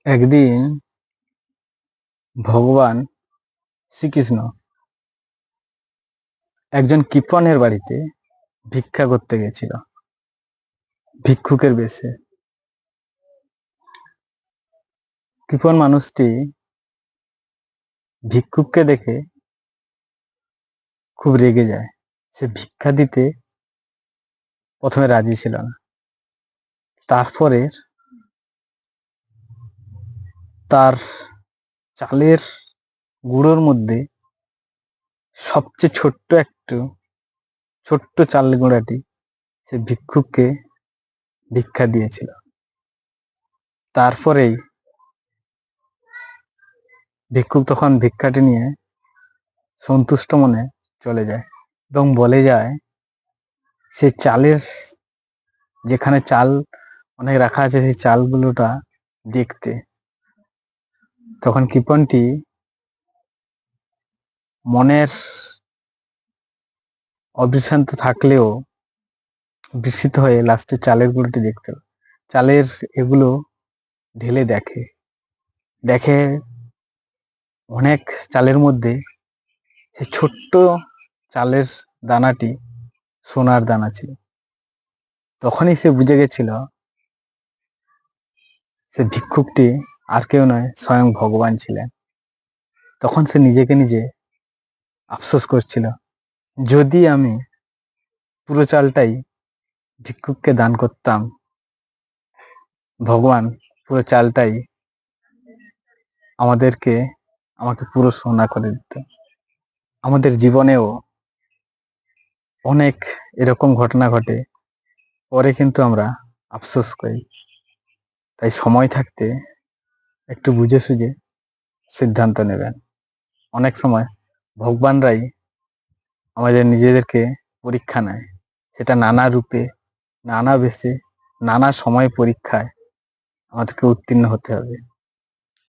একদিন ভগবান শ্রীকৃষ্ণ একজন কৃপণের বাড়িতে ভিক্ষা করতে গেছিল ভিক্ষুকের বেশে। কৃপণ মানুষটি ভিক্ষুককে দেখে খুব রেগে যায়। সে ভিক্ষা দিতে প্রথমে রাজি ছিল না। তারপরে তার চালের গুঁড়োর মধ্যে সবচেয়ে ছোট্ট চালের গুঁড়াটি সে ভিক্ষুককে ভিক্ষা দিয়েছিল। তারপরেই ভিক্ষুক তখন ভিক্ষাটি নিয়ে সন্তুষ্ট মনে চলে যায় এবং বলে যায় সে চালের, যেখানে চাল অনেক রাখা আছে, সেই চালগুলোটা দেখতে। তখন কৃপণটি মনের অবিশ্রান্ত থাকলেও বিস্মিত হয়ে লাস্টে চালের গুঁড়োটি দেখতে, চালের এগুলো ঢেলে দেখে অনেক চালের মধ্যে সে ছোট্ট চালের দানাটি সোনার দানা ছিল। তখনই সে বুঝে গেছিল সে ভিক্ষুকটি আর কেউ নয়, স্বয়ং ভগবান ছিলেন। তখন সে নিজেকে নিজে আফসোস করছিল, যদি আমি পুরো চালটাই ভিক্ষুককে দান করতাম, ভগবান পুরো চালটাই আমাকে পুরো সোনা করে দিত। আমাদের জীবনেও অনেক এরকম ঘটনা ঘটে, পরে কিন্তু আমরা আফসোস করি। তাই সময় থাকতে একটু বুঝে সুঝে সিদ্ধান্ত নেবেন। অনেক সময় ভগবানরাই আমাদের নিজেদেরকে পরীক্ষা নেয়, সেটা নানা রূপে, নানা বেশে, নানা সময় পরীক্ষায় আমাদেরকে উত্তীর্ণ হতে হবে।